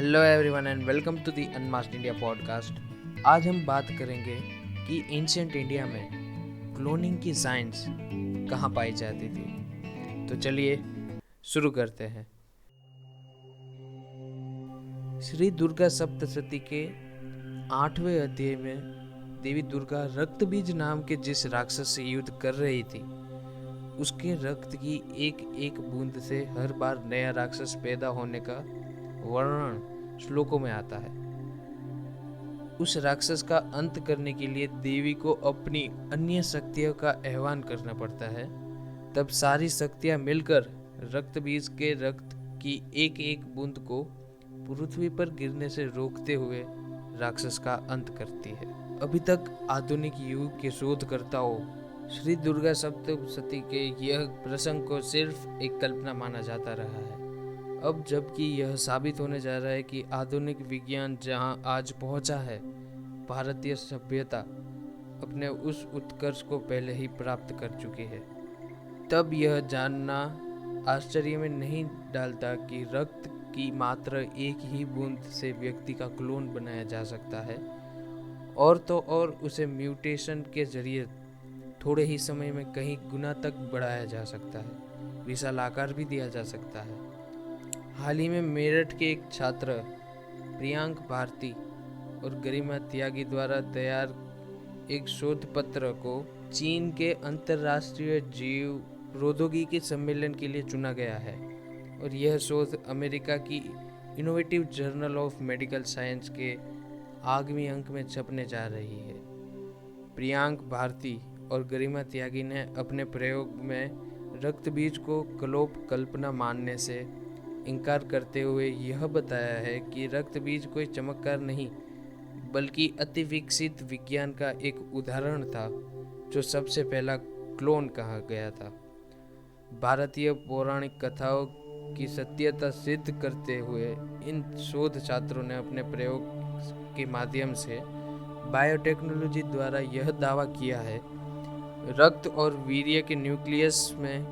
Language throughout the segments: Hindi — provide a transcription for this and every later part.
Hello everyone and welcome to the unmasked India podcast. आज हम बात करेंगे कि एंशिएंट इंडिया में क्लोनिंग की साइंस कहाँ पाई जाती थी। तो चलिए शुरू करते हैं। श्री दुर्गा सप्तशती के 8वें अध्याय में देवी दुर्गा रक्तबीज नाम के जिस राक्षस से युद्ध कर रही थी, उसके रक्त की एक एक बूंद से हर बार नया राक्षस पैदा होने का वर्णन श्लोकों में आता है। उस राक्षस का अंत करने के लिए देवी को अपनी अन्य शक्तियों का आह्वान करना पड़ता है। तब सारी शक्तियां मिलकर रक्त बीज के रक्त की एक एक बूंद को पृथ्वी पर गिरने से रोकते हुए राक्षस का अंत करती है। अभी तक आधुनिक युग के शोधकर्ताओं श्री दुर्गा सप्तशती के यह प्रसंग को सिर्फ एक कल्पना माना जाता रहा है। अब जबकि यह साबित होने जा रहा है कि आधुनिक विज्ञान जहां आज पहुंचा है, भारतीय सभ्यता अपने उस उत्कर्ष को पहले ही प्राप्त कर चुकी है। तब यह जानना आश्चर्य में नहीं डालता कि रक्त की मात्र एक ही बूंद से व्यक्ति का क्लोन बनाया जा सकता है, और तो और उसे म्यूटेशन के जरिए थोड़े ही समय में कई गुना तक बढ़ाया जा सकता है, विशाल आकार भी दिया जा सकता है। हाल ही में मेरठ के एक छात्र प्रियांक भारती और गरिमा त्यागी द्वारा तैयार एक शोध पत्र को चीन के अंतर्राष्ट्रीय जीव प्रौद्योगिकी सम्मेलन के लिए चुना गया है, और यह शोध अमेरिका की innovative journal of medical science के आगामी अंक में छपने जा रही है। प्रियांक भारती और गरिमा त्यागी ने अपने प्रयोग में रक्त बीज को कल्पना मानने से इनकार करते हुए यह बताया है कि रक्त बीज कोई चमत्कार नहीं, बल्कि अति विकसित विज्ञान का एक उदाहरण था जो सबसे पहला क्लोन कहा गया था। भारतीय पौराणिक कथाओं की सत्यता सिद्ध करते हुए इन शोध छात्रों ने अपने प्रयोग के माध्यम से बायोटेक्नोलॉजी द्वारा यह दावा किया है, रक्त और वीर्य के न्यूक्लियस में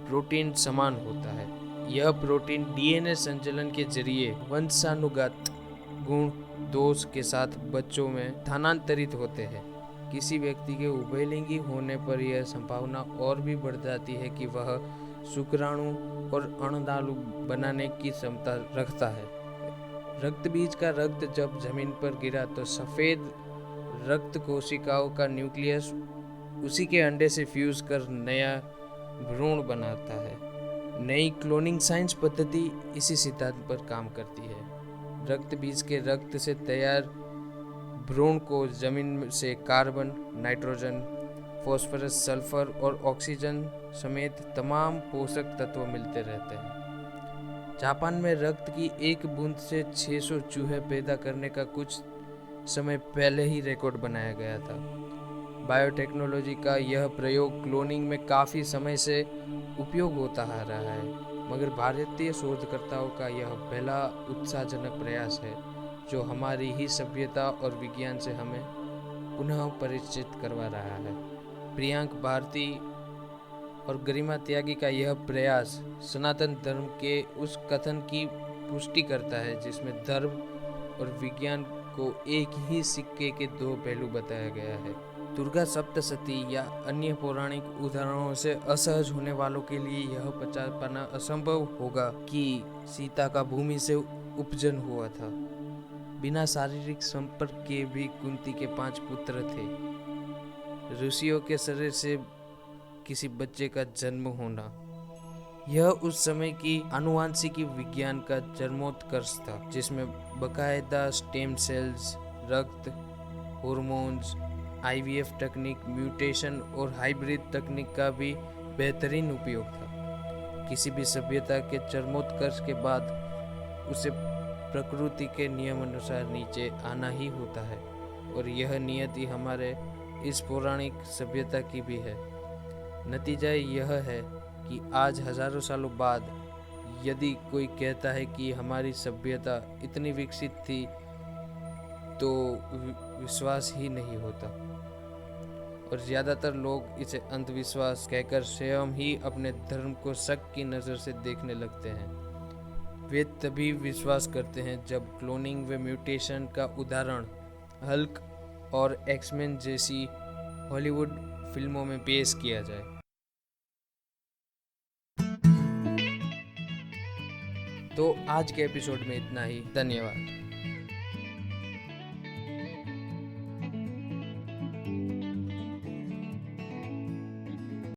प्रोटीन समान होता है। यह प्रोटीन डीएनए संचलन के जरिए वंशानुगत गुण दोष के साथ बच्चों में स्थानांतरित होते हैं। किसी व्यक्ति के उभयलिंगी होने पर यह संभावना और भी बढ़ जाती है कि वह शुक्राणु और अण्डाणु बनाने की क्षमता रखता है। रक्त बीज का रक्त जब जमीन पर गिरा तो सफेद रक्त कोशिकाओं का न्यूक्लियस उसी के अंडे से फ्यूज कर नया भ्रूण बनाता है। नई क्लोनिंग साइंस पद्धति इसी सिद्धांत पर काम करती है। रक्त बीज के रक्त से तैयार भ्रूण को जमीन से कार्बन, नाइट्रोजन, फास्फोरस, सल्फर और ऑक्सीजन समेत तमाम पोषक तत्व मिलते रहते हैं। जापान में रक्त की एक बूंद से 600 चूहे पैदा करने का कुछ समय पहले ही रिकॉर्ड बनाया गया था। बायोटेक्नोलॉजी का यह प्रयोग क्लोनिंग में काफ़ी समय से उपयोग होता आ रहा है, मगर भारतीय शोधकर्ताओं का यह पहला उत्साहजनक प्रयास है जो हमारी ही सभ्यता और विज्ञान से हमें पुनः परिचित करवा रहा है। प्रियांक भारती और गरिमा त्यागी का यह प्रयास सनातन धर्म के उस कथन की पुष्टि करता है जिसमें धर्म और विज्ञान को एक ही सिक्के के दो पहलू बताया गया है। दुर्गा सप्तशती या अन्य पौराणिक उदाहरणों से असहज होने वालों के लिए यह पचा पाना असंभव होगा कि सीता का भूमि से उपजन हुआ था। बिना शारीरिक संपर्क के भी कुंती के 5 पुत्र थे। ऋषियों के शरीर से किसी बच्चे का जन्म होना यह उस समय की आनुवांशिकी विज्ञान का चरमोत्कर्ष था, जिसमें बकायदा स्टेम सेल्स, रक्त, हॉर्मोन्स, आईवीएफ तकनीक, म्यूटेशन और हाइब्रिड तकनीक का भी बेहतरीन उपयोग था। किसी भी सभ्यता के चरमोत्कर्ष के बाद उसे प्रकृति के नियम अनुसार नीचे आना ही होता है, और यह नियति हमारे इस पौराणिक सभ्यता की भी है। नतीजा यह है कि आज हजारों सालों बाद यदि कोई कहता है कि हमारी सभ्यता इतनी विकसित थी, तो विश्वास ही नहीं होता, और ज़्यादातर लोग इसे अंधविश्वास कहकर स्वयं ही अपने धर्म को शक की नज़र से देखने लगते हैं। वे तभी विश्वास करते हैं जब क्लोनिंग व म्यूटेशन का उदाहरण हल्क और एक्समैन जैसी हॉलीवुड फिल्मों में पेश किया जाए। तो आज के एपिसोड में इतना ही। धन्यवाद।